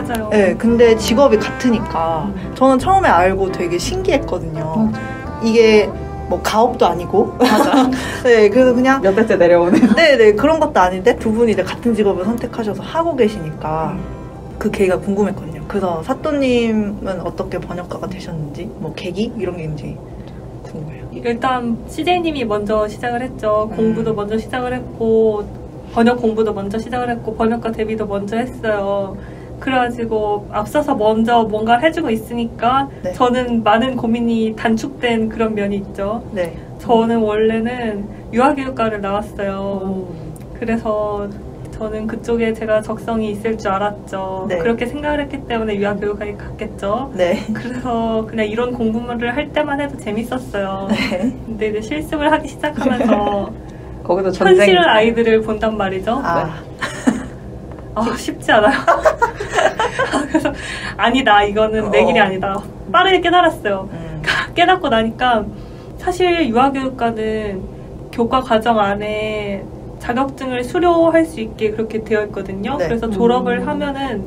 맞아요. 네, 근데 직업이 같으니까 저는 처음에 알고 되게 신기했거든요. 이게 뭐 가업도 아니고 맞아. 네, 그래서 그냥 몇 대째 내려오네요. 네네 그런 것도 아닌데 두 분이 이제 같은 직업을 선택하셔서 하고 계시니까 그 계기가 궁금했거든요. 그래서 사또님은 어떻게 번역가가 되셨는지 뭐 계기 이런 게 있는지 궁금해요. 일단 CJ님이 먼저 시작을 했죠. 공부도 먼저 시작을 했고 번역 공부도 먼저 시작을 했고 번역가 데뷔도 먼저 했어요. 그래가지고 앞서서 먼저 뭔가를 해주고 있으니까 네. 저는 많은 고민이 단축된 그런 면이 있죠. 네. 저는 원래는 유아교육과를 나왔어요. 그래서 저는 그쪽에 제가 적성이 있을 줄 알았죠. 네. 그렇게 생각을 했기 때문에 유아교육과에 갔겠죠. 네. 그래서 그냥 이런 공부를 할 때만 해도 재밌었어요. 네. 근데 이제 실습을 하기 시작하면서 거기도 전쟁. 현실 아이들을 본단 말이죠. 아, 쉽지 않아요. 그래서 아니다, 이거는 내 길이 아니다. 빠르게 깨달았어요. 깨닫고 나니까 사실 유아교육과는 교과 과정 안에 자격증을 수료할 수 있게 그렇게 되어 있거든요. 네. 그래서 졸업을 하면은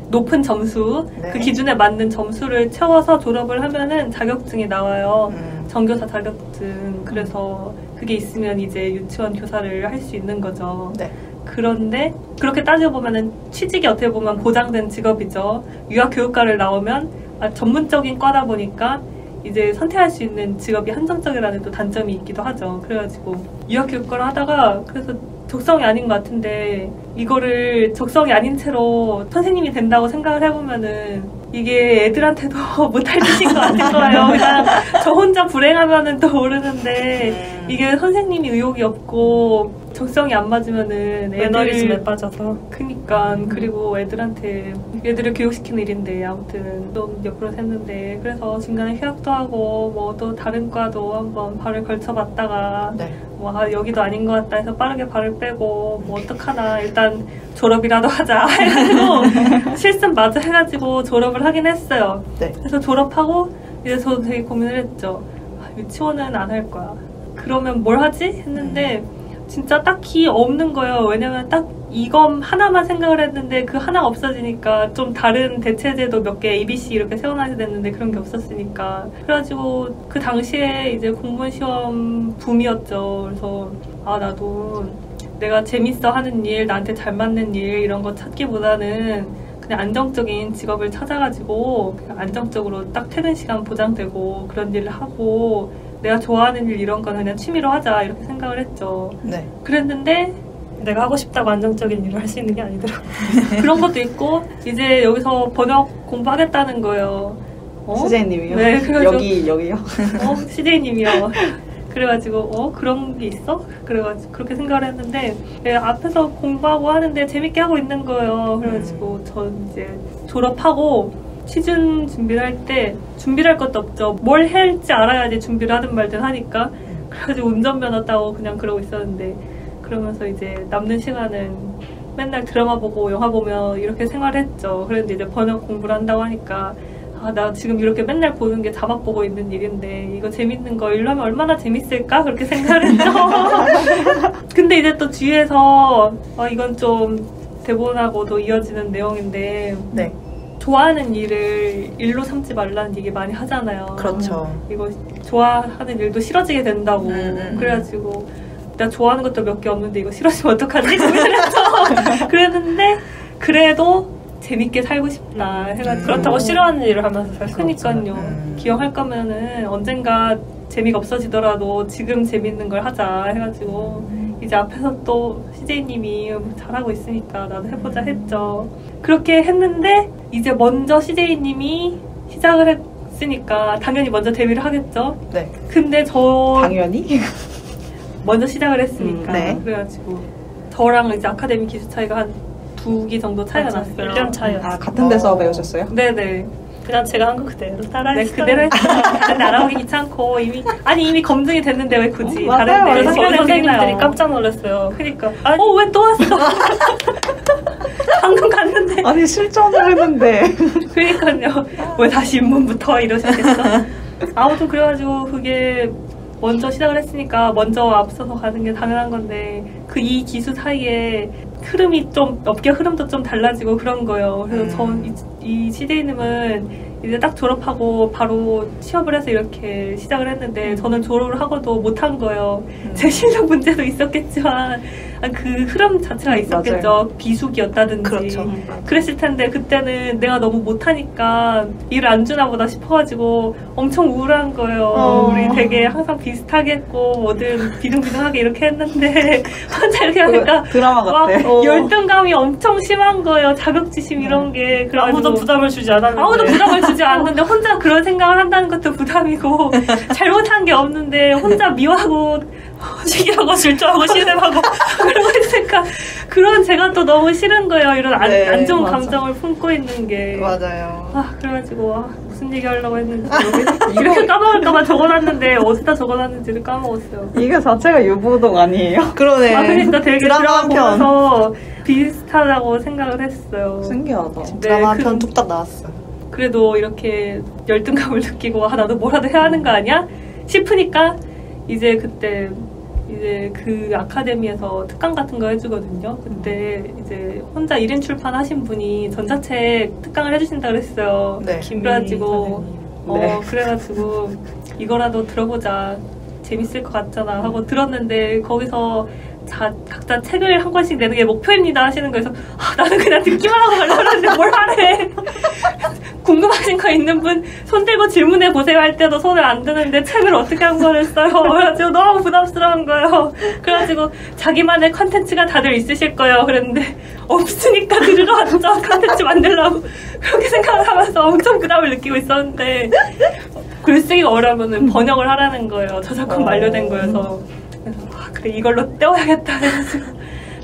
높은 점수, 네. 그 기준에 맞는 점수를 채워서 졸업을 하면은 자격증이 나와요. 정교사 자격증. 그래서 그게 있으면 이제 유치원 교사를 할 수 있는 거죠. 네. 그런데 그렇게 따지고 보면은 취직이 어떻게 보면 보장된 직업이죠. 유아교육과를 나오면 전문적인 과다 보니까 이제 선택할 수 있는 직업이 한정적이라는 또 단점이 있기도 하죠. 그래가지고 유아교육과를 하다가 그래서 적성이 아닌 것 같은데 이거를 적성이 아닌 채로 선생님이 된다고 생각을 해보면은 이게 애들한테도 못할 짓인 것 같은 거예요. 그냥 저 혼자 불행하면은 또 모르는데 이게 선생님이 의욕이 없고 적성이 안 맞으면은 매너리즘에 빠져서. 그니까 그리고 애들을 교육시키는 일인데 아무튼 좀 옆으로 샜는데 그래서 중간에 휴학도 하고 뭐 또 다른 과도 한번 발을 걸쳐봤다가 네. 뭐 여기도 아닌 것 같다 해서 빠르게 발을 빼고 뭐 어떡하나 일단 졸업이라도 하자 해가지고 실습 마저 해가지고 졸업을 하긴 했어요. 네. 그래서 졸업하고 이제 저도 되게 고민을 했죠. 유치원은 안 할 거야. 그러면 뭘 하지? 했는데 진짜 딱히 없는 거예요. 왜냐면 딱 이거 하나만 생각을 했는데 그 하나가 없어지니까 좀 다른 대체제도 몇 개 ABC 이렇게 세워놔야 됐는데 그런 게 없었으니까 그래가지고 그 당시에 이제 공무원 시험 붐이었죠. 그래서 나도 내가 재밌어 하는 일, 나한테 잘 맞는 일 이런 거 찾기보다는 그냥 안정적인 직업을 찾아가지고 그냥 안정적으로 딱 퇴근 시간 보장되고 그런 일을 하고 내가 좋아하는 일 이런 거는 그냥 취미로 하자 이렇게 생각을 했죠. 네. 그랬는데 내가 하고 싶다고 안정적인 일을 할 수 있는 게 아니더라고. 그런 것도 있고 이제 여기서 번역 공부하겠다는 거예요. CJ님이요? 네, 그래가지고 여기요? CJ님이요. 그래가지고 그런 게 있어? 그래가지고 그렇게 생각을 했는데 앞에서 공부하고 하는데 재밌게 하고 있는 거예요. 그래가지고 전 이제 졸업하고 시즌 준비를 할 때 준비를 할 것도 없죠. 뭘 할지 알아야지 준비를 하든 말든 하니까 그래가지고 운전면허 따고 그냥 그러고 있었는데 그러면서 이제 남는 시간은 맨날 드라마 보고 영화 보며 이렇게 생활을 했죠. 그런데 이제 번역 공부를 한다고 하니까 나 지금 이렇게 맨날 보는 게 자막 보고 있는 일인데 이거 재밌는 거 일로 하면 얼마나 재밌을까? 그렇게 생각을 했죠. 근데 이제 또 뒤에서 이건 좀 대본하고도 이어지는 내용인데 네. 좋아하는 일을 일로 삼지 말라는 얘기 많이 하잖아요. 그렇죠. 이거 좋아하는 일도 싫어지게 된다고. 그래가지고 나 좋아하는 것도 몇 개 없는데 이거 싫어지면 어떡하지? 고민을 했죠. 그랬는데 그래도 재밌게 살고 싶다 해가지고 그렇다고 싫어하는 일을 하면서 살 수 없잖아요. 그니까요. 기억할 거면은 언젠가 재미가 없어지더라도 지금 재밌는 걸 하자 해가지고 이제 앞에서 또 CJ님이 잘하고 있으니까 나도 해보자 했죠. 그렇게 했는데 이제 먼저 CJ님이 시작을 했으니까 당연히 먼저 데뷔를 하겠죠. 네. 근데 당연히? 먼저 시작을 했으니까 네. 그래가지고 저랑 이제 아카데미 기수 차이가 한 2기 정도 차이가 맞아, 났어요. 1년 차이였어요. 같은 데서 배우셨어요? 네네. 그냥 제가 한 거 그대로 따라했어요. 네, 그대로 했어요. 근데 알아보기 귀찮고 이미 검증이 됐는데 왜 굳이 맞아요. 다른 그래서 데서 저희 선생님들이 생기나요? 깜짝 놀랐어요. 그니까 왜 또 왔어? 방금 갔는데. 아니 실전을 했는데. 그니까요. 왜 다시 입문부터 이러셨겠어? 아무튼 그래가지고 그게 먼저 시작을 했으니까 먼저 앞서서 가는 게 당연한 건데 그 이 기수 사이에 흐름이 좀 업계 흐름도 좀 달라지고 그런 거예요. 그래서 이 CJ님은 이제 딱 졸업하고 바로 취업을 해서 이렇게 시작을 했는데 저는 졸업을 하고도 못한 거예요. 제 실력 문제도 있었겠지만 그 흐름 자체가 있었겠죠. 맞아요. 비수기였다든지 그렇죠. 그랬을 텐데 그때는 내가 너무 못하니까 일을 안 주나 보다 싶어가지고 엄청 우울한 거예요. 우리 되게 항상 비슷하게 했고 뭐든 비등비등하게 이렇게 했는데 혼자 이렇게 하니까 드라마 막 같아. 열등감이 엄청 심한 거예요. 자격지심 이런 게. 아무도 부담을 주지 않았는데. 아무도 부담을 주지 않는데 혼자 그런 생각을 한다는 것도 부담이고 잘못한 게 없는데 혼자 미워하고 시기하고 질투하고 시름하고 그러고 있으니까 그런 제가 또 너무 싫은 거예요. 이런 네, 안 좋은 맞아. 감정을 품고 있는 게. 맞아요. 그래가지고 무슨 얘기 하려고 했는지 이렇게 까먹을까봐 적어놨는데 어디다 적어놨는지를 까먹었어요. 이게 자체가 유부동 아니에요? 그러네. 그러니까 되게 드라마 드라마 한 편. 보면서 비슷하다고 생각을 했어요. 신기하다. 드라마 한 그- 편 뚝딱 나왔어. 그래도 이렇게 열등감을 느끼고 나도 뭐라도 해야 하는 거 아니야? 싶으니까 이제 그때 이제 그 아카데미에서 특강 같은 거 해주거든요. 그때 이제 혼자 1인 출판하신 분이 전자책 특강을 해주신다 그랬어요. 네. 그래가지고 네. 그래가지고 이거라도 들어보자. 재밌을 것 같잖아 하고 들었는데 거기서 각자 책을 한 권씩 내는 게 목표입니다 하시는 거에서 나는 그냥 듣기만 하고 가려는데 뭘 하래. 궁금하신 거 있는 분 손 들고 질문해 보세요 할 때도 손을 안 드는데 책을 어떻게 한 권을 써요. 그래가지고 너무 부담스러운 거예요. 그래가지고 자기만의 컨텐츠가 다들 있으실 거예요. 그랬는데 없으니까 들으러 왔죠. 컨텐츠 만들려고 그렇게 생각을 하면서 엄청 부담을 느끼고 있었는데 글쓰기가 어려우면 번역을 하라는 거예요. 저작권 만료된 거여서. 그래서 그래 이걸로 떼어야겠다 해가지고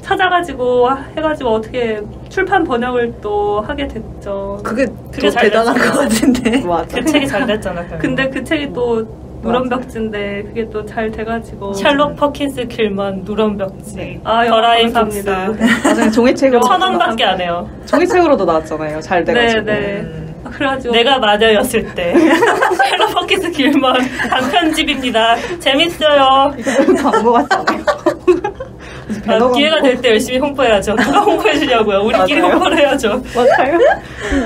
찾아가지고 해가지고 어떻게 출판 번역을 또 하게 됐죠. 그게 그게 더 잘 대단한 됐어요. 것 같은데. 맞아. 그 책이 잘 됐잖아. 근데 그 책이 또 누런벽지인데 그게 또 잘 돼가지고 샬롯 퍼킨스 길만 누런벽지. 네. 더라인 감사합니다. 북스. 나중에 종이책으로 1,000원밖에 안 해요. 종이책으로도 나왔잖아요. 잘 돼가지고. 네네. 그래가지고 내가 마녀였을 때 샬롯 퍼킨스 길만 단편집입니다. 재밌어요. 광고 같잖아요. 기회가 될 때 열심히 홍보해야죠. 누가 홍보해주냐고요. 우리끼리 맞아요. 홍보를 해야죠. 맞아요.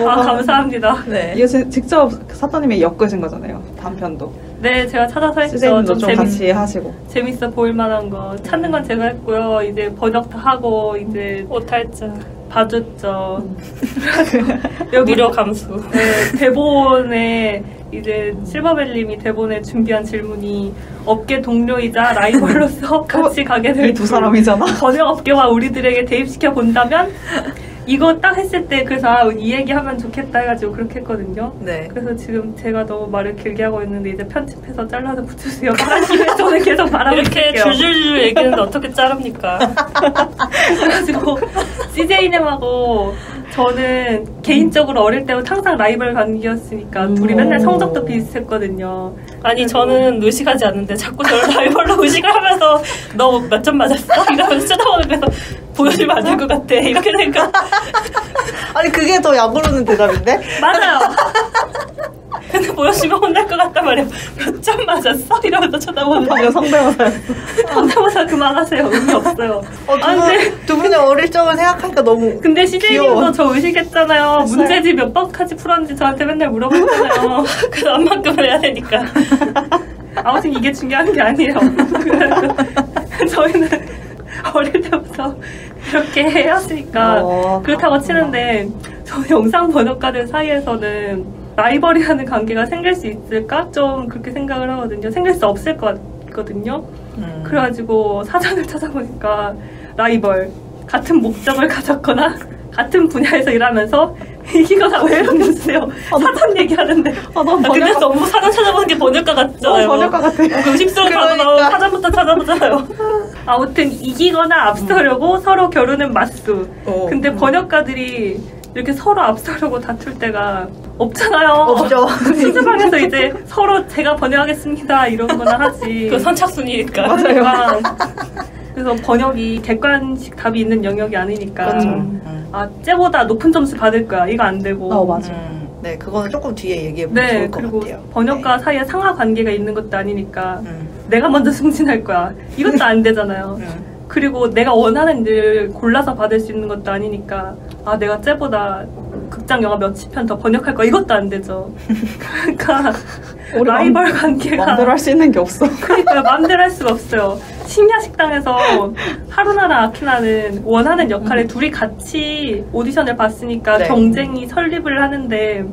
감사합니다. 네. 이거 직접 사또님이 엮으신 거잖아요. 단편도. 네 제가 찾아서 했죠. 시제님도 좀 재밌- 같이 하시고. 재밌어 보일 만한 거 찾는 건 제가 했고요. 이제 번역 다 하고 이제 오탈자. 봐줬죠. 여기 무료 감수. 네, 대본에 이제 실버벨님이 대본에 준비한 질문이 업계 동료이자 라이벌로서 같이 가게 될 이 두 사람이잖아. 번역업계와 우리들에게 대입시켜 본다면 이거 딱 했을 때 그래서 이 얘기하면 좋겠다 해가지고 그렇게 했거든요. 네. 그래서 지금 제가 너무 말을 길게 하고 있는데 이제 편집해서 잘라서 붙여주세요. 말하기 위해 저는 계속 말하고 이렇게 있을게요. 줄줄줄 얘기했는데 어떻게 자릅니까? 그래가지고 CJ님하고 저는 개인적으로 어릴 때부터 항상 라이벌 관계였으니까 둘이 맨날 성적도 비슷했거든요. 아니 저는 의식하지 않는데 자꾸 저를 라이벌로 의식을 하면서 너 몇 점 맞았어? 이러면서 쳐다보는 거에서 보여주면 안 될 것 같아. 이렇게 생각. 아니 그게 더 약오르는 대답인데? 맞아요. 근데 보여주면 혼날 것 같단 말이야. 몇 점 맞았어? 이러면서 쳐다보는 방금 성대모사였어. 성대모사 그만하세요. 의미 없어요. 두 분의 어릴 적을 생각하니까 너무 근데 CJ님도 귀여워. 저 의식했잖아요. 문제지 몇 번까지 풀었는지 저한테 맨날 물어봤잖아요. 그 안만큼을 해야 되니까. 아무튼 이게 중요한 게 아니에요. 그래서 저희는 어릴 때부터 이렇게 해왔으니까 그렇다고 치는데 저 영상 번역가들 사이에서는 라이벌이라는 관계가 생길 수 있을까? 좀 그렇게 생각을 하거든요. 생길 수 없을 것 같거든요. 그래가지고 사전을 찾아보니까 라이벌, 같은 목적을 가졌거나 같은 분야에서 일하면서 이기거나 왜 이러세요? 사전 얘기하는데 너무 근데 너무 사전 찾아보는 게 번역가 같잖아요. 번역가 같아. 의식스러운 단어 나오면 사전부터 찾아보잖아요. 아무튼 이기거나 앞서려고 서로 겨루는 맞수. 근데 번역가들이 이렇게 서로 앞서려고 다툴 때가 없잖아요. 없죠. 수주방에서 이제 서로 제가 번역하겠습니다 이런 거나 하지. 그 선착순이니까. 맞아요. 그래서 번역이 객관식 답이 있는 영역이 아니니까 그렇죠. 쟤보다 높은 점수 받을 거야. 이거 안 되고. 맞아. 네, 그거는 조금 뒤에 얘기해보면 네, 좋을 것 그리고 같아요. 번역가 사이에 상하 관계가 있는 것도 아니니까 네. 내가 먼저 승진할 거야. 이것도 안 되잖아요. 그리고 내가 원하는 일을 골라서 받을 수 있는 것도 아니니까 아 내가 쟤보다 극장 영화 몇십 편 더 번역할 거 이것도 안 되죠. 그러니까 라이벌 관계가 마음대로 할 수 있는 게 없어. 그러니까 마음대로 할 수가 없어요. 심야 식당에서 하루나랑 아키나는 원하는 역할에 둘이 같이 오디션을 봤으니까 네. 경쟁이 설립을 하는데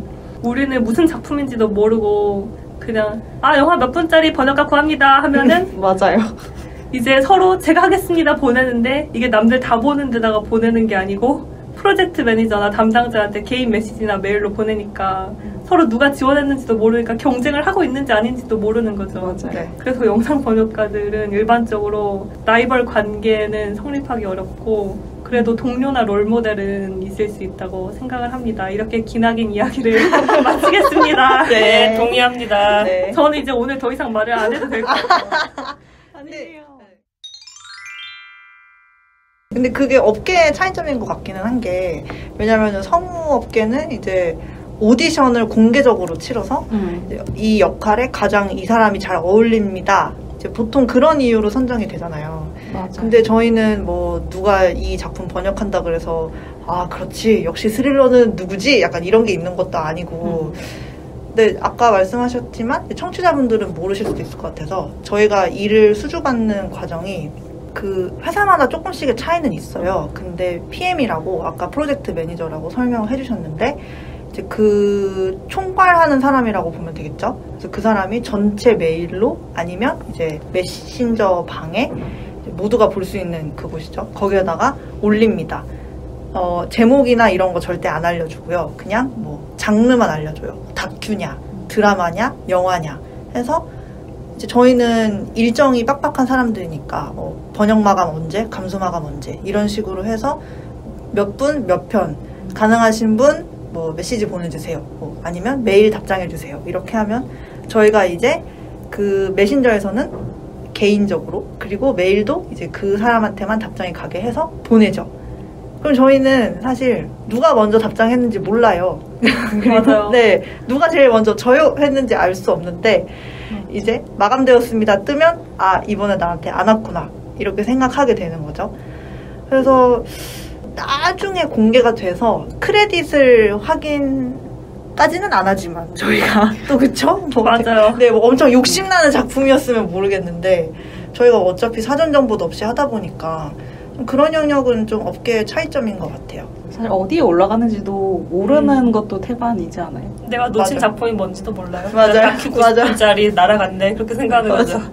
우리는 무슨 작품인지도 모르고 그냥 아 영화 몇 분짜리 번역가 구합니다 하면은 맞아요. 이제 서로 제가 하겠습니다 보내는데 이게 남들 다 보는 데다가 보내는 게 아니고 프로젝트 매니저나 담당자한테 개인 메시지나 메일로 보내니까 서로 누가 지원했는지도 모르니까 경쟁을 하고 있는지 아닌지도 모르는 거죠. 맞아요. 네. 그래서 영상 번역가들은 일반적으로 라이벌 관계는 성립하기 어렵고 그래도 동료나 롤모델은 있을 수 있다고 생각을 합니다. 이렇게 기나긴 이야기를 마치겠습니다. 네, 동의합니다. 네. 저는 이제 오늘 더 이상 말을 안 해도 될 것 같아요. 아니에요. 근데 그게 업계의 차이점인 것 같기는 한 게 왜냐면은 성우업계는 이제 오디션을 공개적으로 치러서 이제 이 역할에 가장 이 사람이 잘 어울립니다. 이제 보통 그런 이유로 선정이 되잖아요. 맞아. 근데 저희는 뭐 누가 이 작품 번역한다 그래서 아 그렇지 역시 스릴러는 누구지? 약간 이런 게 있는 것도 아니고 근데 아까 말씀하셨지만 청취자분들은 모르실 수도 있을 것 같아서 저희가 일을 수주받는 과정이 그 회사마다 조금씩의 차이는 있어요. 근데 PM이라고 아까 프로젝트 매니저라고 설명을 해주셨는데 이제 그 총괄하는 사람이라고 보면 되겠죠. 그래서 그 사람이 전체 메일로 아니면 이제 메신저 방에 모두가 볼 수 있는 그곳이죠. 거기에다가 올립니다. 제목이나 이런 거 절대 안 알려주고요. 그냥 뭐 장르만 알려줘요. 다큐냐, 드라마냐, 영화냐 해서 이제 저희는 일정이 빡빡한 사람들이니까 번역 마감 언제, 감수 마감 언제 이런 식으로 해서 몇 분, 몇 편 가능하신 분 뭐 메시지 보내주세요. 뭐 아니면 메일 답장해주세요. 이렇게 하면 저희가 이제 그 메신저에서는 개인적으로 그리고 메일도 이제 그 사람한테만 답장이 가게 해서 보내죠. 그럼 저희는 사실 누가 먼저 답장했는지 몰라요. 맞아요. 네, 누가 제일 먼저 저요 했는지 알 수 없는데 이제 마감되었습니다 뜨면 아 이번에 나한테 안 왔구나 이렇게 생각하게 되는 거죠. 그래서 나중에 공개가 돼서 크레딧을 확인까지는 안 하지만 저희가 또 그쵸? 뭐 맞아요. 네, 뭐 엄청 욕심나는 작품이었으면 모르겠는데 저희가 어차피 사전 정보도 없이 하다 보니까 좀 그런 영역은 좀 업계의 차이점인 것 같아요. 사실 어디에 올라가는지도 모르는 것도 태반이지 않아요? 내가 놓친 맞아. 작품이 뭔지도 몰라요. 맞아요. 다큐 맞아. 90분짜리 날아갔네. 그렇게 생각하는 맞아. 거죠.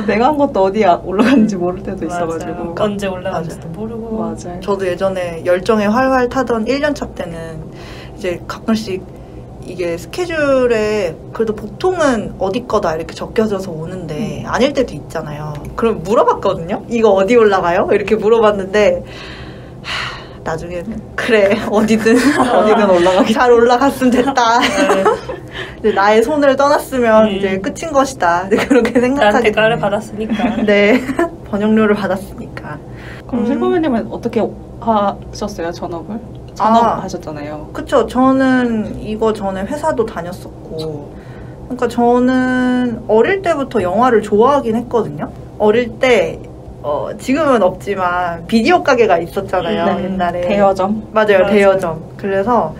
내가 한 것도 어디에 올라가는지 모를 때도 있어가지고. 맞아요. 언제 올라갔는지도 모르고. 맞아요. 저도 예전에 열정에 활활 타던 1년차 때는 이제 가끔씩 이게 스케줄에 그래도 보통은 어디 거다 이렇게 적혀져서 오는데 아닐 때도 있잖아요. 그럼 물어봤거든요. 이거 어디 올라가요? 이렇게 물어봤는데 나중에는 그래 어디든 올라가기 잘 올라갔으면 됐다. 이제 나의 손을 떠났으면 이제 끝인 것이다. 이제 그렇게 난 생각하게 대가를 되네요. 받았으니까. 네 번역료를 받았으니까. 그럼 실버맨님은 어떻게 하셨어요? 전업을? 전업 하셨잖아요. 그쵸. 저는 이거 전에 회사도 다녔었고 그러니까 저는 어릴 때부터 영화를 좋아하긴 했거든요. 어릴 때 지금은 없지만 비디오 가게가 있었잖아요. 네. 옛날에. 대여점. 맞아요. 맞아요. 대여점. 그래서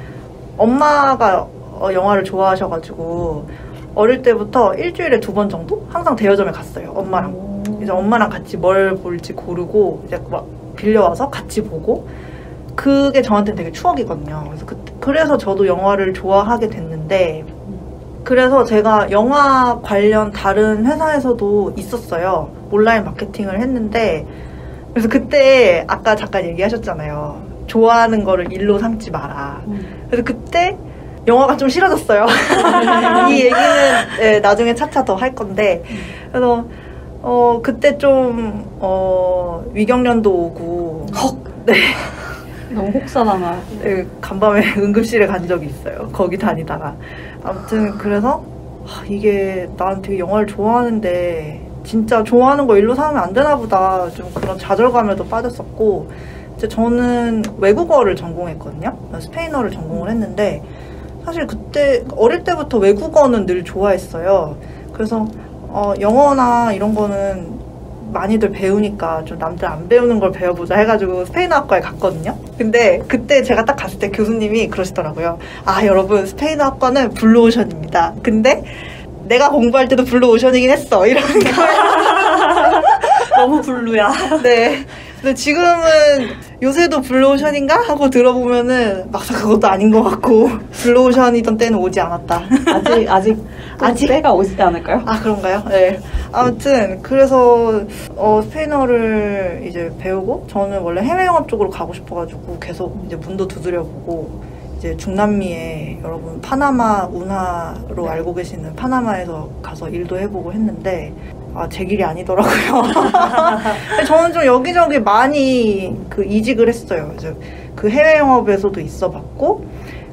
엄마가 영화를 좋아하셔가지고 어릴 때부터 일주일에 2번 정도 항상 대여점에 갔어요. 엄마랑. 이제 엄마랑 같이 뭘 볼지 고르고 이제 막 빌려와서 같이 보고 그게 저한테는 되게 추억이거든요. 그래서 저도 영화를 좋아하게 됐는데 그래서 제가 영화 관련 다른 회사에서도 있었어요. 온라인 마케팅을 했는데 그래서 그때 아까 잠깐 얘기하셨잖아요. 좋아하는 거를 일로 삼지 마라. 그래서 그때 영화가 좀 싫어졌어요. 이 얘기는 네, 나중에 차차 더 할 건데 그래서 그때 좀 위경련도 오고 네. 너무 혹사당하. 네, 간밤에 응급실에 간 적이 있어요. 거기 다니다가. 아무튼 그래서 이게 난 되게 영화를 좋아하는데 진짜 좋아하는 거 일로 사면 안 되나 보다. 좀 그런 좌절감에도 빠졌었고 이제 저는 외국어를 전공했거든요. 스페인어를 전공을 했는데 사실 그때 어릴 때부터 외국어는 늘 좋아했어요. 그래서 영어나 이런 거는 많이들 배우니까 좀 남들 안 배우는 걸 배워보자 해가지고 스페인어학과에 갔거든요. 근데 그때 제가 딱 갔을 때 교수님이 그러시더라고요. 아, 여러분, 스페인어학과는 블루오션입니다. 근데 내가 공부할 때도 블루오션이긴 했어. 이러는 거예요. 너무 블루야. 네. 근데 지금은 요새도 블루오션인가? 하고 들어보면은 막상 그것도 아닌 것 같고, 블루오션이던 때는 오지 않았다. 아직 때가 오지 않을까요? 아, 그런가요? 네. 아무튼 그래서 스페인어를 이제 배우고, 저는 원래 해외 영업 쪽으로 가고 싶어가지고 계속 이제 문도 두드려보고, 이제 중남미에 여러분 파나마 운하로 알고 계시는 파나마에서 가서 일도 해보고 했는데, 아, 제 길이 아니더라고요. 저는 좀 여기저기 많이 이직을 했어요. 이제 그 해외 영업에서도 있어봤고,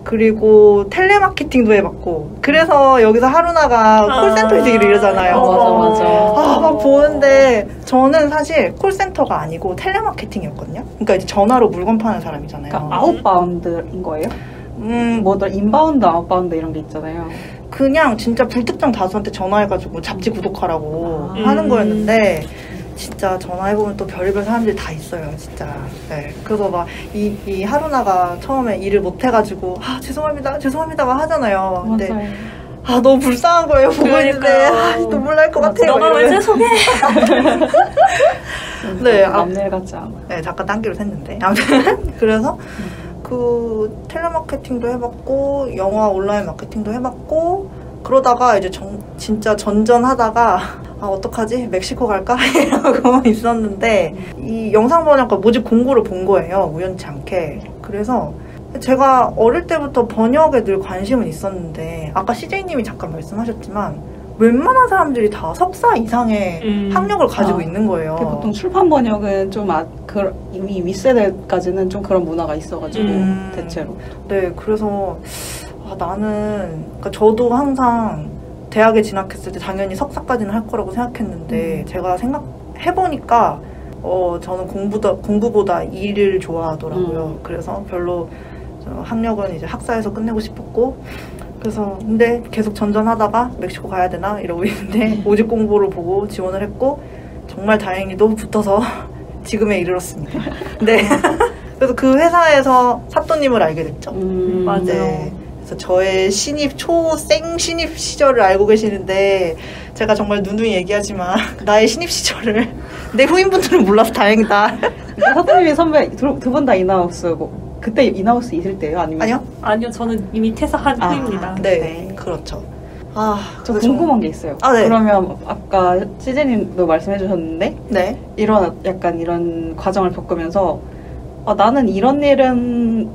그리고 텔레마케팅도 해봤고, 그래서 여기서 하루나가 콜센터 이직을 이러잖아요. 맞아. 아, 막 보는데 저는 사실 콜센터가 아니고 텔레마케팅이었거든요. 그러니까 이제 전화로 물건 파는 사람이잖아요. 그러니까 아웃바운드인 거예요? 뭐더 인바운드, 아웃바운드 이런 게 있잖아요. 그냥 진짜 불특정 다수한테 전화해가지고 잡지 구독하라고 하는 거였는데, 진짜 전화해보면 또 별의별 사람들이 다 있어요, 진짜. 네. 그래서 막 이 하루나가 처음에 일을 못해가지고, 아, 죄송합니다 막 하잖아요. 근데 맞아요. 아, 너무 불쌍한 거예요, 보고 있는데. 아, 눈물 날 것 같아요. 너가 왜 죄송해? 네, 남일 같지 않아. 네, 잠깐 딴기로 샜는데. 아무튼 그래서 그 텔레마케팅도 해봤고, 영화 온라인 마케팅도 해봤고, 그러다가 이제 진짜 전전하다가, 아, 어떡하지? 멕시코 갈까? 이러고 있었는데, 이 영상번역과 모집 공고를 본 거예요, 우연치 않게. 그래서 제가 어릴 때부터 번역에 늘 관심은 있었는데, 아까 CJ님이 잠깐 말씀하셨지만, 웬만한 사람들이 다 석사 이상의 학력을 가지고 있는 거예요. 보통 출판 번역은 좀 이미 윗세대까지는 좀 그런 문화가 있어가지고 대체로. 네, 그래서 나는, 그러니까 저도 항상 대학에 진학했을 때 당연히 석사까지는 할 거라고 생각했는데, 제가 해보니까 저는 공부보다 일을 좋아하더라고요. 그래서 별로 학력은 이제 학사에서 끝내고 싶었고, 그래서 근데 계속 전전하다가 멕시코 가야 되나 이러고 있는데 모집 공고를 보고 지원을 했고, 정말 다행히도 붙어서 지금에 이르렀습니다. 네. 그래서 그 회사에서 사또님을 알게 됐죠. 맞아요. 네. 그래서 저의 초생 신입 시절을 알고 계시는데, 제가 정말 누누이 얘기하지만 나의 신입 시절을 내 후임분들은 몰라서 다행이다. 사또님이 선배 두 분 다 인하우스고, 그때 인하우스 있을 때요? 아니면? 아니요, 저는 이미 퇴사한 후입니다. 네, 그렇죠. 아, 저 궁금한 게 있어요. 네. 그러면 아까 CJ님도 말씀해 주셨는데, 네. 약간 이런 과정을 겪으면서, 나는 이런 일은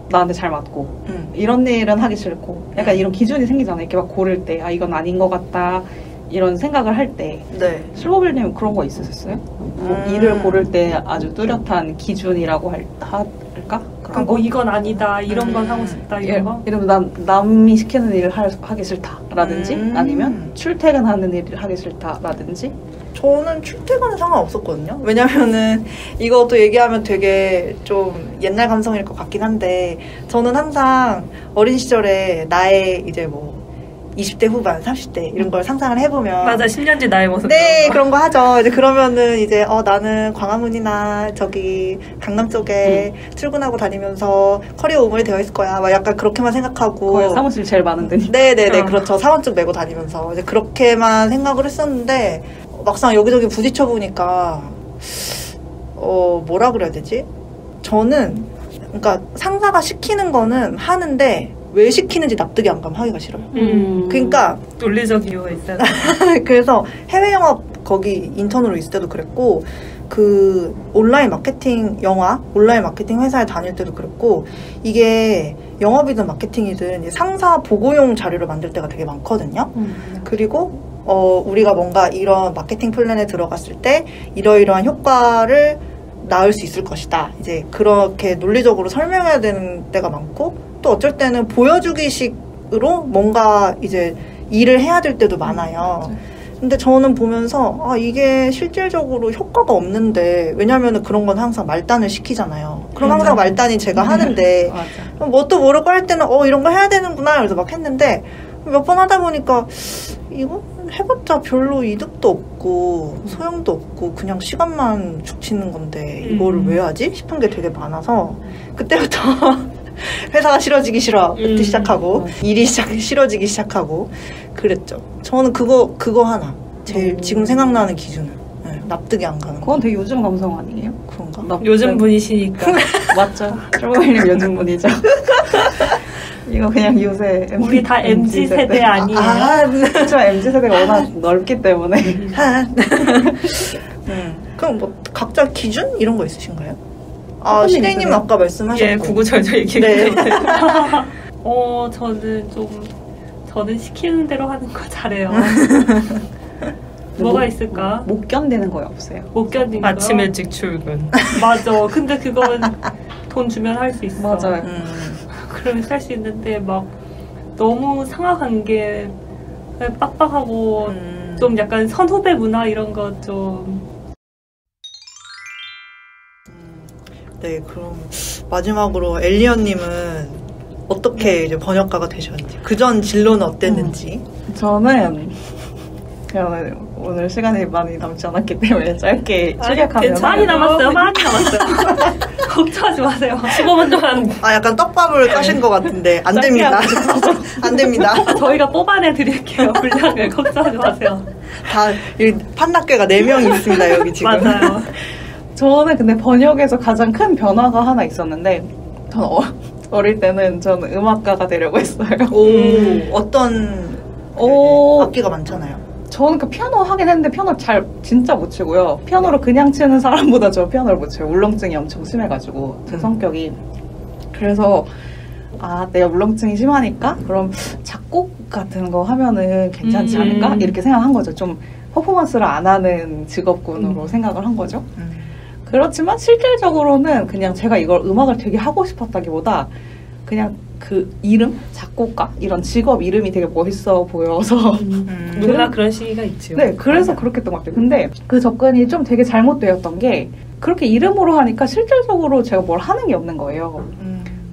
나한테 잘 맞고, 이런 일은 하기 싫고, 약간 이런 기준이 생기잖아요. 이렇게 막 고를 때, 이건 아닌 것 같다, 이런 생각을 할 때. 네. 실버벨님 그런 거 있으셨어요? 뭐 일을 고를 때 아주 뚜렷한 기준이라고 할까? 그런 거? 이건 아니다, 이런 건 하고 싶다, 이런 거? 예를 들면 남이 시키는 일을 하기 싫다라든지, 아니면 출퇴근하는 일을 하기 싫다라든지. 저는 출퇴근은 상관없었거든요. 왜냐면은 이것도 얘기하면 되게 좀 옛날 감성일 것 같긴 한데, 저는 항상 어린 시절에 나의 이제 뭐 20대 후반, 30대 이런 걸 상상을 해보면, 맞아, 10년 뒤 나의 모습. 네, 그런 거 하죠. 이제 그러면은 이제 나는 광화문이나 저기 강남 쪽에 출근하고 다니면서 커리어 우물이 되어 있을 거야. 막 약간 그렇게만 생각하고. 거기 사무실 제일 많은 데니. 네네네, 그렇죠. 사원증 메고 다니면서 이제 그렇게만 생각을 했었는데, 막상 여기저기 부딪혀 보니까 뭐라 그래야 되지? 저는 그러니까 상사가 시키는 거는 하는데, 왜 시키는지 납득이 안 가면 하기가 싫어요. 그러니까 논리적 이유가 있어요. 그래서 해외 영업 거기 인턴으로 있을 때도 그랬고, 그 온라인 마케팅 온라인 마케팅 회사에 다닐 때도 그랬고, 이게 영업이든 마케팅이든 상사 보고용 자료를 만들 때가 되게 많거든요. 그리고 우리가 뭔가 이런 마케팅 플랜에 들어갔을 때 이러이러한 효과를 낳을 수 있을 것이다. 이제 그렇게 논리적으로 설명해야 되는 때가 많고, 또 어쩔 때는 보여주기식으로 뭔가 이제 일을 해야 될 때도 많아요. 근데 저는 보면서 이게 실질적으로 효과가 없는데, 왜냐면은 그런 건 항상 말단을 시키잖아요. 그럼 항상 말단이 제가 하는데, 뭣도 모르고 할 때는 이런 거 해야 되는구나 그래서 막 했는데, 몇 번 하다 보니까 이거 해봤자 별로 이득도 없고 없고 소용도 없고 그냥 시간만 죽치는 건데 이거를 왜 하지 싶은 게 되게 많아서 그때부터 회사가 싫어지기 싫어부터 시작하고 일이 싫어지기 시작하고 그랬죠. 저는 그거 하나 제일 지금 생각나는 기준은 납득이 안 가는 그건 되게 요즘 감성 아니에요? 그런가? 요즘 분이시니까. 맞죠. 쫄보이님 요즘 분이죠. 이거 그냥 요새 우리 다 MZ 세대 아니에요? 그렇죠. MZ 세대가 워낙 넓기 때문에. 그럼 뭐 각자 기준 이런 거 있으신가요? 시대님 아까 말씀하셨고. 예, 구구절절 얘기했는데. 네. 저는 시키는 대로 하는 거 잘해요. 뭐가 있을까? 못 견디는 거에 없어요. 못 견디는 거. 아침 일찍 출근. 맞아. 근데 그건 돈 주면 할 수 있어. 맞아요. 그러면 살 수 있는데 막 너무 상하관계 빡빡하고 좀 약간 선후배 문화 이런 거 좀. 네, 그럼 마지막으로 엘리언님은 어떻게 이제 번역가가 되셨는지, 그전 진로는 어땠는지. 저는 그냥 오늘 시간이 많이 남지 않았기 때문에 짧게 추격하면 많이 남았어요. 걱정하지 마세요. 15분 동안. 약간 떡밥을 까신 것 같은데 안 됩니다. 안 됩니다. 저희가 뽑아내 드릴게요. 분량을 걱정하지 마세요. 다 판낙계가 4명이 있습니다 여기 지금. 맞아요. 저는 근데 번역에서 가장 큰 변화가 하나 있었는데 저는 어릴 때는 저는 음악가가 되려고 했어요. 어떤 악기가 많잖아요. 저는 그 피아노 하긴 했는데 피아노를 진짜 못 치고요. 피아노를 그냥 치는 사람보다 저 피아노를 못 쳐요. 울렁증이 엄청 심해가지고 제 성격이. 그래서 내가 울렁증이 심하니까 그럼 작곡 같은 거 하면은 괜찮지 않을까? 이렇게 생각한 거죠. 좀 퍼포먼스를 안 하는 직업군으로 생각을 한 거죠. 그렇지만 실질적으로는 그냥 제가 이걸 음악을 되게 하고 싶었다기보다 그냥 그 이름? 작곡가? 이런 직업 이름이 되게 멋있어 보여서 누구나 그런 시기가 있죠. 네, 그래서 그렇게 했던 것 같아요. 근데 그 접근이 좀 되게 잘못되었던 게 그렇게 이름으로 하니까 실질적으로 제가 뭘 하는 게 없는 거예요.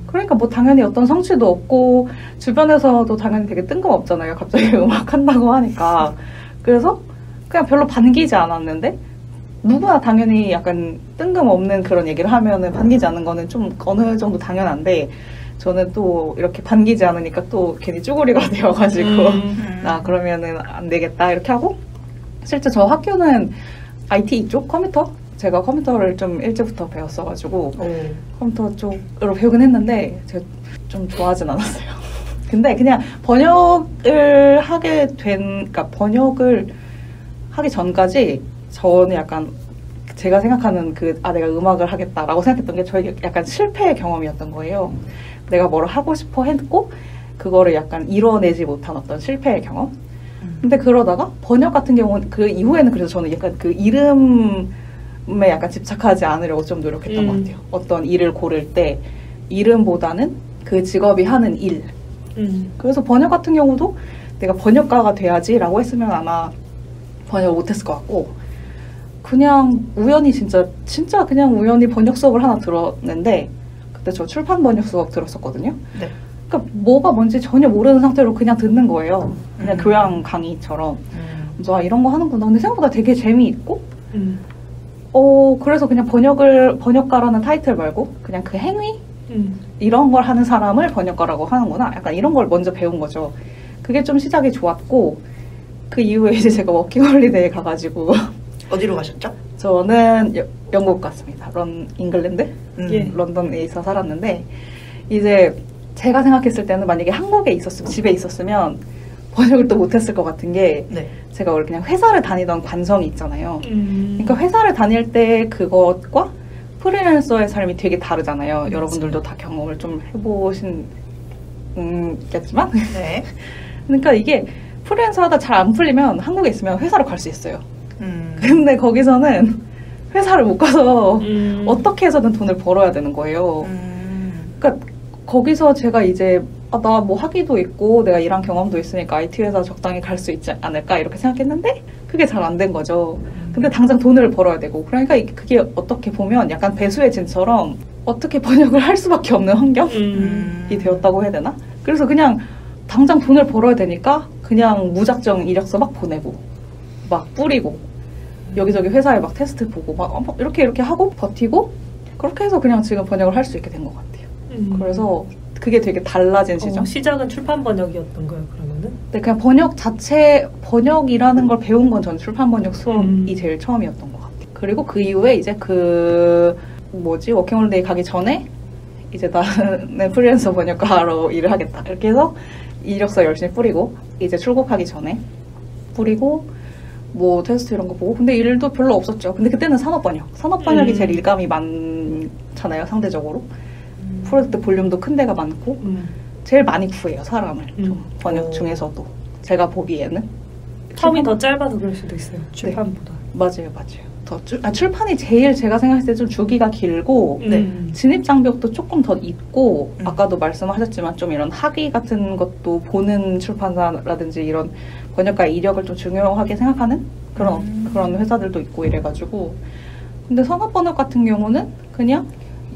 그러니까 뭐 당연히 어떤 성취도 없고 주변에서도 당연히 되게 뜬금없잖아요. 갑자기 음악 한다고 하니까. 그래서 그냥 별로 반기지 않았는데 누구나 당연히 약간 뜬금없는 그런 얘기를 하면은 반기지 않는 거는 좀 어느 정도 당연한데 저는 또 이렇게 반기지 않으니까 또 괜히 쭈구리가 되어가지고 그러면은 안 되겠다 이렇게 하고 실제 저 학교는 IT 쪽 컴퓨터? 제가 컴퓨터를 좀 일찍부터 배웠어가지고 컴퓨터 쪽으로 배우긴 했는데 제가 좀 좋아하진 않았어요. 근데 그냥 번역을 그러니까 번역을 하기 전까지 저는 약간 제가 생각하는 내가 음악을 하겠다라고 생각했던 게 저에게 약간 실패의 경험이었던 거예요. 내가 뭘 하고 싶어 했고 그거를 약간 이뤄내지 못한 어떤 실패의 경험. 근데 그러다가 번역 같은 경우는 그 이후에는 그래서 저는 약간 그 이름에 약간 집착하지 않으려고 좀 노력했던 것 같아요. 어떤 일을 고를 때 이름보다는 그 직업이 하는 일. 그래서 번역 같은 경우도 내가 번역가가 돼야지라고 했으면 아마 번역을 못했을 것 같고 그냥 우연히 진짜 그냥 우연히 번역 수업을 하나 들었는데 그때 저 출판 번역 수업 들었었거든요. 네. 그러니까 뭐가 뭔지 전혀 모르는 상태로 그냥 듣는 거예요. 그냥 교양 강의처럼. 그래서 이런 거 하는구나. 근데 생각보다 되게 재미있고 그래서 그냥 번역가라는 타이틀 말고 그냥 그 행위? 이런 걸 하는 사람을 번역가라고 하는구나. 약간 이런 걸 먼저 배운 거죠. 그게 좀 시작이 좋았고 그 이후에 이제 제가 워킹홀리데이에 가가지고 어디로 가셨죠? 저는 영국 갔습니다. 잉글랜드? 예, 런던에서 살았는데 이제 제가 생각했을 때는 만약에 한국에 집에 있었으면 번역을 또 못했을 것 같은 게 제가 원래 그냥 회사를 다니던 관성이 있잖아요. 그러니까 회사를 다닐 때 그것과 프리랜서의 삶이 되게 다르잖아요. 여러분들도 다 경험을 좀 해보신겠지만 네. 그러니까 이게 프리랜서 하다 잘 안 풀리면 한국에 있으면 회사로 갈 수 있어요. 근데 거기서는 회사를 못 가서 어떻게 해서든 돈을 벌어야 되는 거예요. 그러니까 거기서 제가 이제 나 뭐 학위도 있고 내가 일한 경험도 있으니까 IT 회사 적당히 갈 수 있지 않을까 이렇게 생각했는데 그게 잘 안 된 거죠. 근데 당장 돈을 벌어야 되고 그러니까 그게 어떻게 보면 약간 배수의 진처럼 어떻게 번역을 할 수밖에 없는 환경이 되었다고 해야 되나? 그래서 그냥 당장 돈을 벌어야 되니까 그냥 무작정 이력서 막 보내고 막 뿌리고 여기저기 회사에 막 테스트 보고 막 이렇게 하고 버티고 그렇게 해서 그냥 지금 번역을 할 수 있게 된 것 같아요. 그래서 그게 되게 달라진 시점. 시작은 출판 번역이었던 거예요, 그러면은? 네, 그냥 번역이라는 걸 배운 건 전 출판 번역 수업이 제일 처음이었던 것 같아요. 그리고 그 이후에 이제 워킹홀리데이 가기 전에 이제 나는 프리랜서 번역가로 일을 하겠다. 이렇게 해서 이력서 열심히 뿌리고 이제 출국하기 전에 뿌리고 뭐 테스트 이런 거 보고 근데 일도 별로 없었죠. 근데 그때는 산업번역이 제일 일감이 많잖아요, 상대적으로. 프로젝트 볼륨도 큰 데가 많고 제일 많이 구해요, 사람을. 좀 번역 중에서도 제가 보기에는 텀이 더 짧아서 그럴 수도 있어요, 출판보다. 네. 맞아요. 출판이 제일 제가 생각했을 때 좀 주기가 길고 진입 장벽도 조금 더 있고 아까도 말씀하셨지만 좀 이런 학위 같은 것도 보는 출판사라든지 이런 번역가 이력을 좀 중요하게 생각하는 그런 회사들도 있고 이래가지고 근데 산업번역 같은 경우는 그냥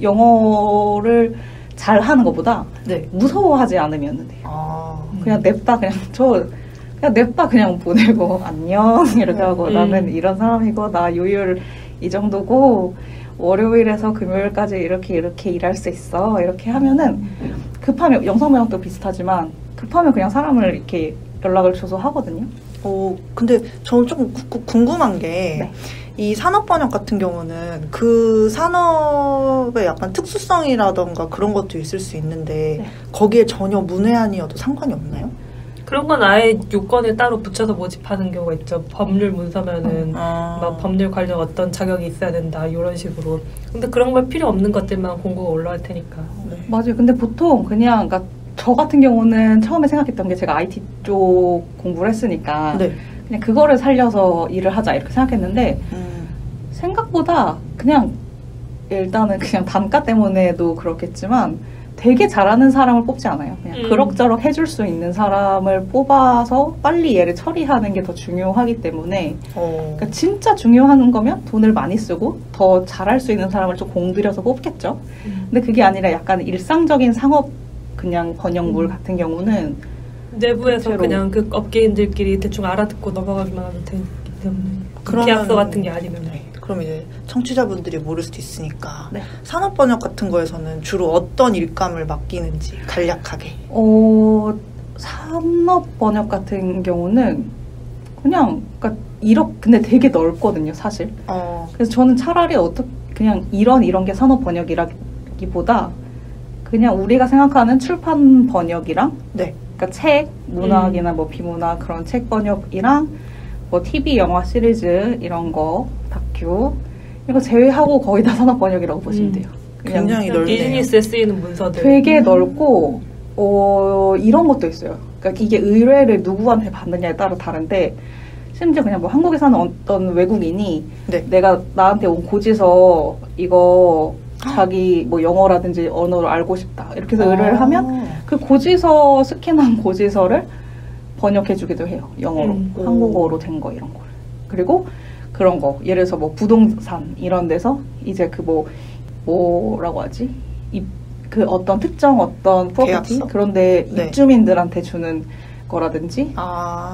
영어를 잘 하는 것보다 무서워하지 않으면 돼요. 그냥 냅다 그냥 보내고 안녕 이렇게 하고 나는 이런 사람이고 나 요율 이 정도고 월요일에서 금요일까지 이렇게 일할 수 있어 이렇게 하면은 급하면 영상번역도 비슷하지만 급하면 그냥 사람을 이렇게 연락을 줘서 하거든요. 근데 저는 좀 궁금한 게 이 산업번역 같은 경우는 그 산업의 약간 특수성이라던가 그런 것도 있을 수 있는데 거기에 전혀 문외한이어도 상관이 없나요? 그런 건 아예 요건에 따로 붙여서 모집하는 경우가 있죠. 법률 문서면은 막 법률 관련 어떤 자격이 있어야 된다 이런 식으로. 근데 그런 걸 필요 없는 것들만 공고가 올라올 테니까. 맞아요. 근데 보통 그냥 그러니까 저 같은 경우는 처음에 생각했던 게 제가 IT 쪽 공부를 했으니까 그냥 그거를 살려서 일을 하자 이렇게 생각했는데 생각보다 그냥 일단은 그냥 단가 때문에도 그렇겠지만 되게 잘하는 사람을 뽑지 않아요. 그냥 그럭저럭 해줄 수 있는 사람을 뽑아서 빨리 얘를 처리하는 게 더 중요하기 때문에 그러니까 진짜 중요한 거면 돈을 많이 쓰고 더 잘할 수 있는 사람을 좀 공들여서 뽑겠죠. 근데 그게 아니라 약간 일상적인 상업 그냥 번역물 같은 경우는 내부에서 그냥 그 업계인들끼리 대충 알아듣고 넘어가기만 하면 되기 때문에 계약서 같은 게 아니면 그럼 이제 청취자분들이 모를 수도 있으니까 산업번역 같은 거에서는 주로 어떤 일감을 맡기는지 간략하게. 산업번역 같은 경우는 그냥 근데 되게 넓거든요, 사실. 그래서 저는 차라리 그냥 이런 게 산업번역이라기보다 그냥 우리가 생각하는 출판 번역이랑 그러니까 책, 문학이나 뭐 비문학 그런 책 번역이랑 뭐 TV, 영화 시리즈 이런 거, 다큐 이거 제외하고 거의 다 산업 번역이라고 보시면 돼요. 굉장히 넓네요. 비즈니스에 쓰이는 문서들. 되게 넓고 이런 것도 있어요. 그러니까 이게 의뢰를 누구한테 받느냐에 따라 다른데 심지어 그냥 뭐 한국에 사는 어떤 외국인이 내가 나한테 온 고지서 이거 자기 뭐 영어라든지 언어를 알고 싶다 이렇게 해서 의뢰를 하면 그 고지서 스캔한 고지서를 번역해주기도 해요. 영어로 한국어로 된 거 이런 거. 그리고 그런 거 예를 들어서 뭐 부동산 이런 데서 이제 그 뭐라고 하지 그 어떤 특정 어떤 프로퍼티 그런데 입주민들한테 주는 거라든지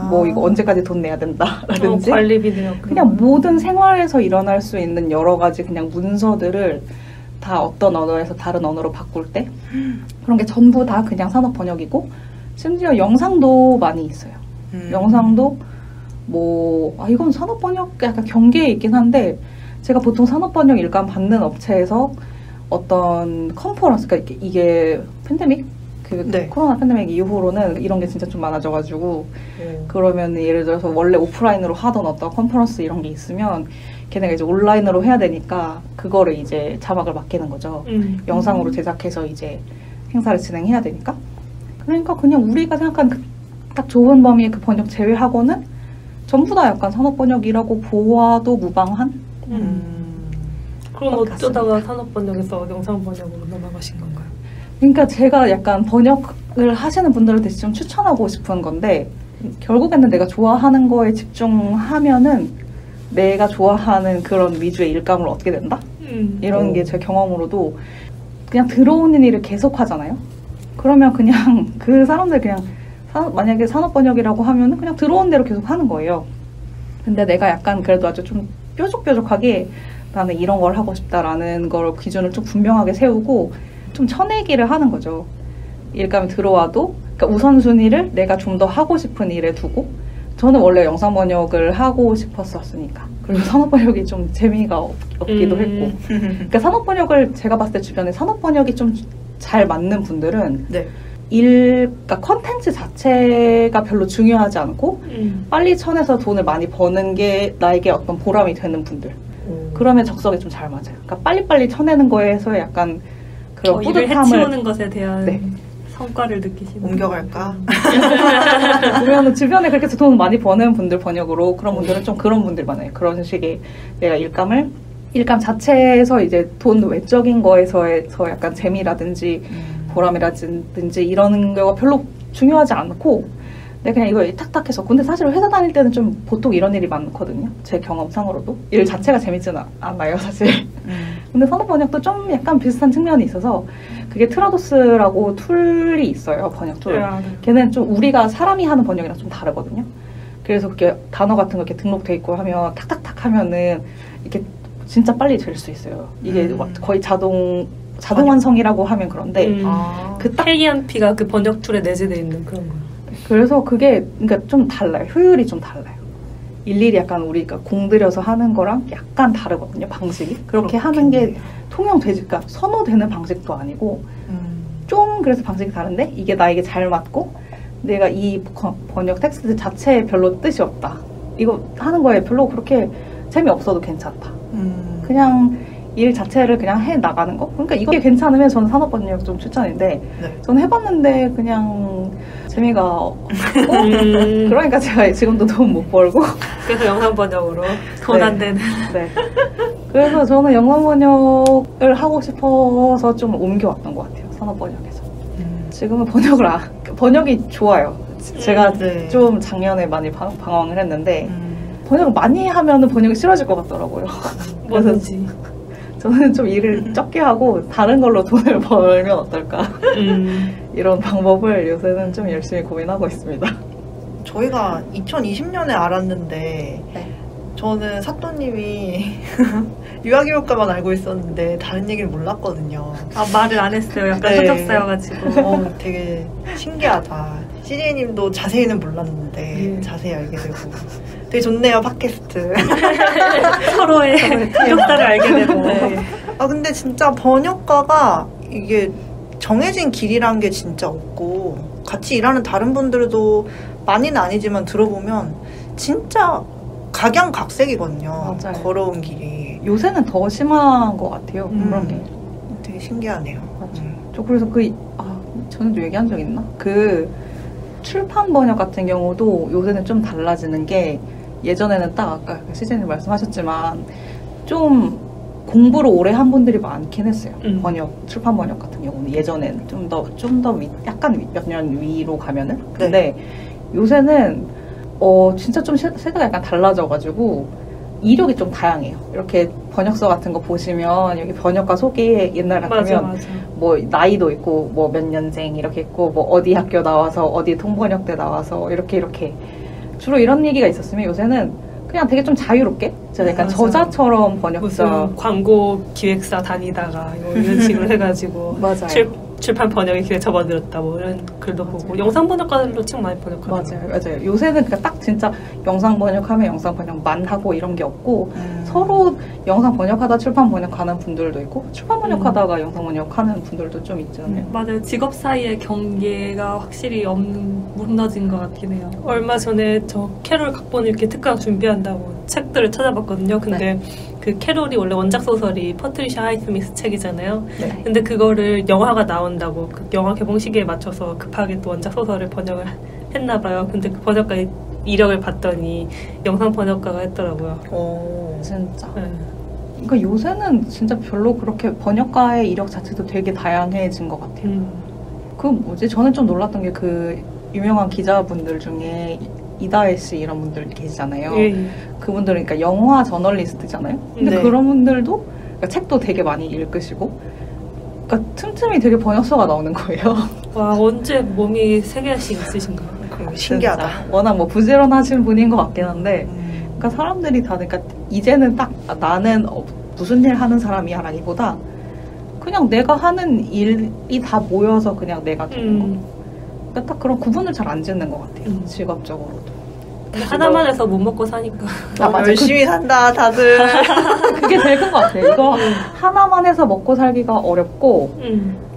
뭐 이거 언제까지 돈 내야 된다라든지 관리비 내역 그냥 모든 생활에서 일어날 수 있는 여러 가지 그냥 문서들을 다 어떤 언어에서 다른 언어로 바꿀 때 그런 게 전부 다 그냥 산업 번역이고 심지어 영상도 많이 있어요. 영상도 이건 산업 번역 약간 경계에 있긴 한데 제가 보통 산업 번역 일감 받는 업체에서 어떤 컨퍼런스 그러니까 이게 팬데믹 코로나 팬데믹 이후로는 이런 게 진짜 좀 많아져가지고 그러면 예를 들어서 원래 오프라인으로 하던 어떤 컨퍼런스 이런 게 있으면 걔네가 이제 온라인으로 해야 되니까 그거를 이제 자막을 맡기는 거죠. 영상으로 제작해서 이제 행사를 진행해야 되니까. 그러니까 그냥 우리가 생각한 딱 좋은 범위의 그 번역 제외하고는 전부 다 약간 산업 번역이라고 보아도 무방한. 그럼 어쩌다가 산업 번역에서 영상 번역으로 넘어가신 건가요? 그러니까 제가 약간 번역을 하시는 분들한테 좀 추천하고 싶은 건데 결국에는 내가 좋아하는 거에 집중하면은 내가 좋아하는 그런 위주의 일감을 얻게 된다? 이런 게 제 경험으로도 그냥 들어오는 일을 계속 하잖아요? 그러면 그냥 그 사람들 그냥 만약에 산업 번역이라고 하면은 그냥 들어온 대로 계속 하는 거예요. 근데 내가 약간 그래도 아주 좀 뾰족뾰족하게 나는 이런 걸 하고 싶다라는 걸 기준을 좀 분명하게 세우고 좀 쳐내기를 하는 거죠. 일감이 들어와도 그러니까 우선순위를 내가 좀 더 하고 싶은 일에 두고 저는 원래 영상 번역을 하고 싶었었으니까 그리고 산업 번역이 좀 재미가 없기도 했고 그러니까 산업 번역을 제가 봤을 때 주변에 산업 번역이 좀 잘 맞는 분들은 네. 그러니까 컨텐츠 자체가 별로 중요하지 않고 빨리 쳐내서 돈을 많이 버는 게 나에게 어떤 보람이 되는 분들 그러면 적성에 좀 잘 맞아요. 그러니까 빨리빨리 쳐내는 거에서 약간 그런 일을 뿌듯함을 해치우는 것에 대한 네. 성과를 느끼시는 옮겨갈까? 보면 주변에 그렇게 해서 돈 많이 버는 분들 번역으로 그런 분들은 좀 그런 분들 많아요. 그런 식의 내가 일감 자체에서 이제 돈 외적인 거에서 약간 재미라든지 보람이라든지 이런 거가 별로 중요하지 않고 내가 그냥 이거 탁탁해서 근데 사실 회사 다닐 때는 좀 보통 이런 일이 많거든요. 제 경험상으로도 일 자체가 재밌지는 않아요 사실. 근데 산업 번역도 좀 약간 비슷한 측면이 있어서 그게 트라도스라고 툴이 있어요. 번역 툴. 걔는 좀 우리가 사람이 하는 번역이랑 좀 다르거든요. 그래서 그게 단어 같은 거 이렇게 등록돼 있고 하면 탁탁탁 하면은 이렇게 진짜 빨리 될 수 있어요. 이게 거의 자동 완성이라고 하면 그런데 그 KMP가 그 번역 툴에 내재되어 있는 그런 거예요. 그래서 그게 그러니까 좀 달라요. 효율이 좀 달라요. 일일이 약간 우리가 공들여서 하는 거랑 약간 다르거든요. 방식이. 그렇게 하는 게 통용되지, 그러니까 선호되는 방식도 아니고 좀 그래서 방식이 다른데 이게 나에게 잘 맞고 내가 이 번역 텍스트 자체에 별로 뜻이 없다. 이거 하는 거에 별로 그렇게 재미없어도 괜찮다. 그냥 일 자체를 그냥 해 나가는 거? 그러니까 이게 괜찮으면 저는 산업 번역 좀 추천인데 네. 저는 해봤는데 그냥 재미가 없고 그러니까 제가 지금도 돈 못 벌고 그래서 영상 번역으로 돈 안 되는. 네. 그래서 저는 영상 번역을 하고 싶어서 좀 옮겨왔던 것 같아요. 산업 번역에서. 지금은 번역이 좋아요. 제가 네. 좀 작년에 많이 방황을 했는데 번역을 많이 하면은 번역이 싫어질 것 같더라고요. 뭐든지. 저는 좀 일을 적게 하고 다른 걸로 돈을 벌면 어떨까 이런 방법을 요새는 좀 열심히 고민하고 있습니다. 저희가 2020년에 알았는데 네. 저는 사또님이 유아교육과만 알고 있었는데 다른 얘기를 몰랐거든요. 아, 말을 안 했어요. 약간 네. 서적서여가지고. 되게 신기하다. CJ님도 자세히는 몰랐는데 자세히 알게 되고 되게 좋네요. 팟캐스트. 서로의 역사를 알게 되고. 네. 근데 진짜 번역가가 이게 정해진 길이란 게 진짜 없고 같이 일하는 다른 분들도 많이는 아니지만 들어보면 진짜 각양각색이거든요. 맞아요. 걸어온 길이. 요새는 더 심한 것 같아요. 그런 게. 되게 신기하네요. 저 그래서 저는 얘기한 적 있나? 출판 번역 같은 경우도 요새는 좀 달라지는 게 예전에는 딱 아까 시즌님 말씀하셨지만 좀 공부를 오래 한 분들이 많긴 했어요. 출판 번역 같은 경우는 예전에는 좀 더 약간 몇 년 위로 가면은. 근데 요새는 진짜 좀 세대가 약간 달라져가지고 이력이 좀 다양해요. 이렇게 번역서 같은 거 보시면 여기 번역가 소개 옛날 같으면 맞아. 뭐 나이도 있고 뭐 몇 년생 이렇게 있고 뭐 어디 학교 나와서 어디 통번역대 나와서 이렇게 주로 이런 얘기가 있었으면 요새는 그냥 되게 좀 자유롭게 제가 약간 저자처럼 번역자 무슨 광고 기획사 다니다가 이런 식으로 해가지고 맞아요. 출판 번역의 길에 접어들었다 뭐 이런 글도 보고 영상 번역가들도 참 많이 번역하고 맞아요. 요새는 그냥 딱 진짜 영상 번역하면 영상 번역만 하고 이런 게 없고 서로 영상 번역하다 출판 번역하는 분들도 있고 출판 번역하다가 영상 번역하는 분들도 좀 있잖아요. 맞아요. 직업 사이의 경계가 확실히 무너진 것 같긴 해요. 얼마 전에 저 캐롤 각본 읽기 특강 준비한다고 책들을 찾아봤거든요. 근데 그 캐롤이 원래 원작 소설이 퍼트리샤 하이스미스 책이잖아요. 네. 근데 그거를 영화가 나온다고 그 영화 개봉 시기에 맞춰서 급하게 또 원작 소설을 번역을 했나 봐요. 근데 그 번역가 이력을 봤더니 영상 번역가가 했더라고요. 진짜. 네. 그러니까 요새는 진짜 별로 그렇게 번역가의 이력 자체도 되게 다양해진 것 같아요. 저는 좀 놀랐던 게 그 유명한 기자분들 중에 이다혜 씨 이런 분들 계시잖아요. 그분들은 그러니까 영화 저널리스트잖아요. 근데 그런 분들도 그러니까 책도 되게 많이 읽으시고 그러니까 틈틈이 되게 번역서가 나오는 거예요. 와, 언제 몸이 3개씩 있으신가? 신기하다. 워낙 뭐 부지런하신 분인 것 같긴 한데 그러니까 사람들이 다 그러니까 이제는 딱 나는 무슨 일 하는 사람이야라기보다 그냥 내가 하는 일이 다 모여서 그냥 내가 되는 거. 그러니까 딱 그런 구분을 잘 안 짓는 것 같아요. 직업적으로도. 하나만 해서 못 먹고 사니까. 맞아. 열심히 산다 다들. 그게 제일 큰 것 같아요. 이거 하나만 해서 먹고 살기가 어렵고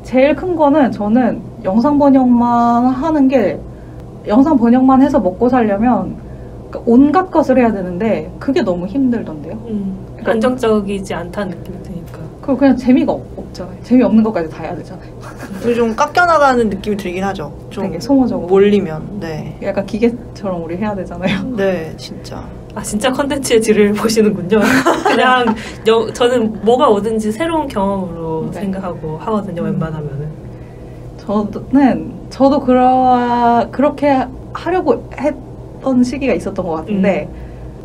제일 큰 거는 저는 영상 번역만 하는 게 영상 번역만 해서 먹고 살려면 그러니까 온갖 것을 해야 되는데 그게 너무 힘들던데요. 그러니까 안정적이지 않다는 느낌이 드니까. 그리고 그냥 재미가 없잖아요. 재미없는 것까지 다 해야 되잖아요. 좀 깎여나가는 느낌이 들긴 하죠. 좀 되게 소모적으로. 몰리면. 네. 약간 기계처럼 우리 해야 되잖아요. 네, 진짜. 아 진짜 컨텐츠의 질을 보시는군요. 그냥 저는 뭐가 오든지 새로운 경험으로 네. 생각하고 하거든요. 웬만하면은. 저도 그렇게 하려고 했던 시기가 있었던 것 같은데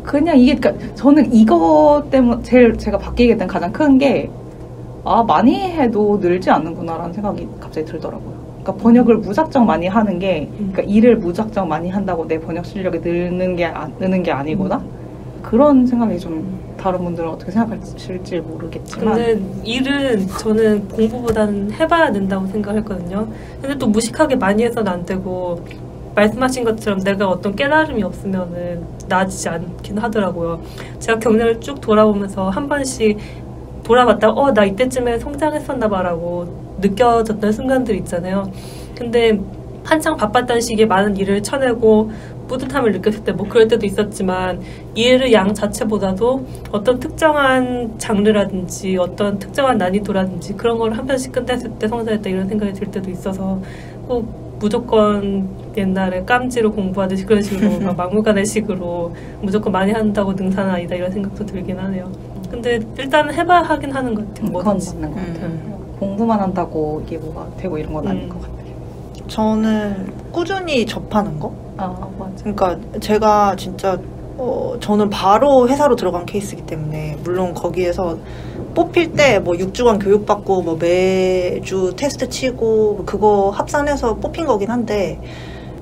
그냥 이게 그러니까 저는 이거 때문에 제가 바뀌게 된 가장 큰 게 많이 해도 늘지 않는구나라는 생각이 갑자기 들더라고요. 그러니까 번역을 무작정 많이 하는 게 그러니까 일을 무작정 많이 한다고 내 번역 실력이 느는 게 아니구나. 그런 생각이 좀 다른 분들은 어떻게 생각하실지 모르겠지만 근데 일은 저는 공부보다는 해봐야 된다고 생각했거든요. 근데 또 무식하게 많이 해서는 안 되고 말씀하신 것처럼 내가 어떤 깨달음이 없으면은 나아지지 않긴 하더라고요. 제가 경력을 쭉 돌아보면서 한 번씩 돌아봤다가 나 이때쯤에 성장했었나 봐라고 느껴졌던 순간들이 있잖아요. 근데 한창 바빴던 시기에 많은 일을 쳐내고 뿌듯함을 느꼈을 때 뭐 그럴 때도 있었지만 일의 양 자체보다도 어떤 특정한 장르라든지 어떤 특정한 난이도라든지 그런 걸 한 편씩 끝냈을 때 성장했다 이런 생각이 들 때도 있어서 꼭 무조건 옛날에 깜지로 공부하듯이 그런 식으로 막 막무가내식으로 무조건 많이 한다고 능사는 아니다 이런 생각도 들긴 하네요. 근데 일단은 해봐야 하긴 하는 것 같아요. 그건 맞는 것 같아요. 공부만 한다고 이게 뭐가 되고 이런 건 아닌 것 같아요. 저는 꾸준히 접하는 거? 맞아. 그러니까 제가 진짜 저는 바로 회사로 들어간 케이스이기 때문에 물론 거기에서 뽑힐 때 뭐 6주간 교육받고 뭐 매주 테스트 치고 그거 합산해서 뽑힌 거긴 한데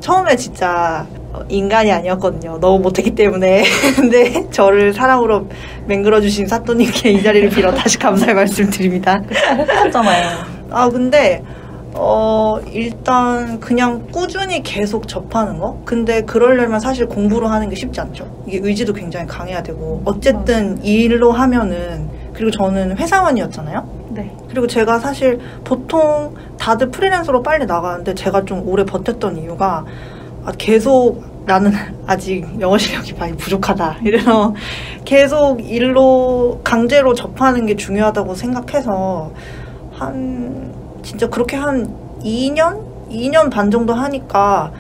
처음에 진짜 인간이 아니었거든요. 너무 못했기 때문에. 근데 저를 사랑으로 맹글어주신 사또님께 이 자리를 빌어 다시 감사의 말씀 드립니다. 했었잖아요. 근데 일단 그냥 꾸준히 계속 접하는 거? 근데 그러려면 사실 공부로 하는 게 쉽지 않죠. 이게 의지도 굉장히 강해야 되고 어쨌든 일로 하면은 그리고 저는 회사원이었잖아요. 네. 그리고 제가 사실 보통 다들 프리랜서로 빨리 나가는데 제가 좀 오래 버텼던 이유가 계속 나는 아직 영어 실력이 많이 부족하다. 이래서 계속 일로 강제로 접하는 게 중요하다고 생각해서 진짜 그렇게 한 2년 반 정도 하니까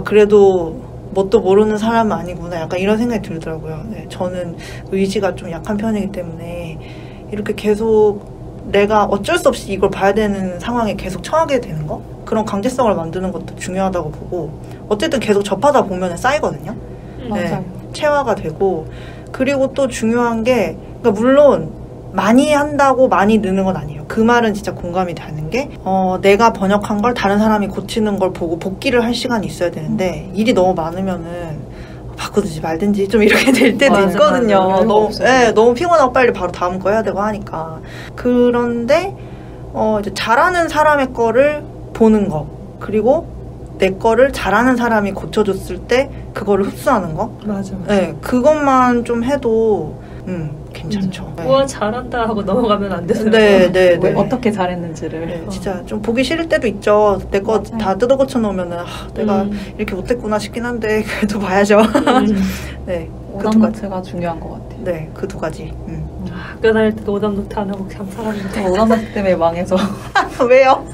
그래도 뭣도 모르는 사람은 아니구나 약간 이런 생각이 들더라고요. 네, 저는 의지가 좀 약한 편이기 때문에 이렇게 계속 내가 어쩔 수 없이 이걸 봐야 되는 상황에 계속 처하게 되는 거? 그런 강제성을 만드는 것도 중요하다고 보고 어쨌든 계속 접하다 보면 쌓이거든요. 맞아요. 체화가 되고 그리고 또 중요한 게 그러니까 물론 많이 한다고 많이 느는 건 아니에요. 그 말은 진짜 공감이 되는 게 내가 번역한 걸 다른 사람이 고치는 걸 보고 복기를 할 시간이 있어야 되는데 일이 너무 많으면은 바꾸든지 말든지 좀 이렇게 될 때도 맞아, 있거든요. 맞아. 너무 피곤하고 빨리 바로 다음 거 해야 되고 하니까. 그런데 이제 잘하는 사람의 거를 보는 거 그리고 내 거를 잘하는 사람이 고쳐줬을 때 그거를 흡수하는 거. 맞아. 네, 그것만 좀 해도 괜찮죠. 네. 우와 잘한다 하고 넘어가면 안 되는 네. 어떻게 잘했는지를. 네, 진짜 좀 보기 싫을 때도 있죠. 내 거 다 뜯어 고쳐 놓으면은 내가 이렇게 못했구나 싶긴 한데 그래도 봐야죠. 네, 오답노트가 중요한 것 같아요. 네, 그 두 가지. 학교 다닐 때도 오답노트 안 하고 그냥 살았는데 오답노트 때문에 망해서 왜요?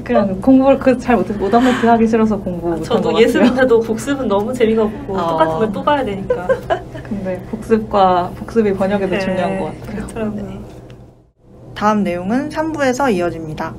그냥 공부를 잘 못해서 오답노트 하기 싫어서 공부 못한 것 저도 같아요. 예습은 해도 복습은 너무 재미가 없고 똑같은 걸 또 봐야 되니까. 근데 복습이 번역에도 중요한 것 같아요. 그렇더라고요. 다음 내용은 3부에서 이어집니다.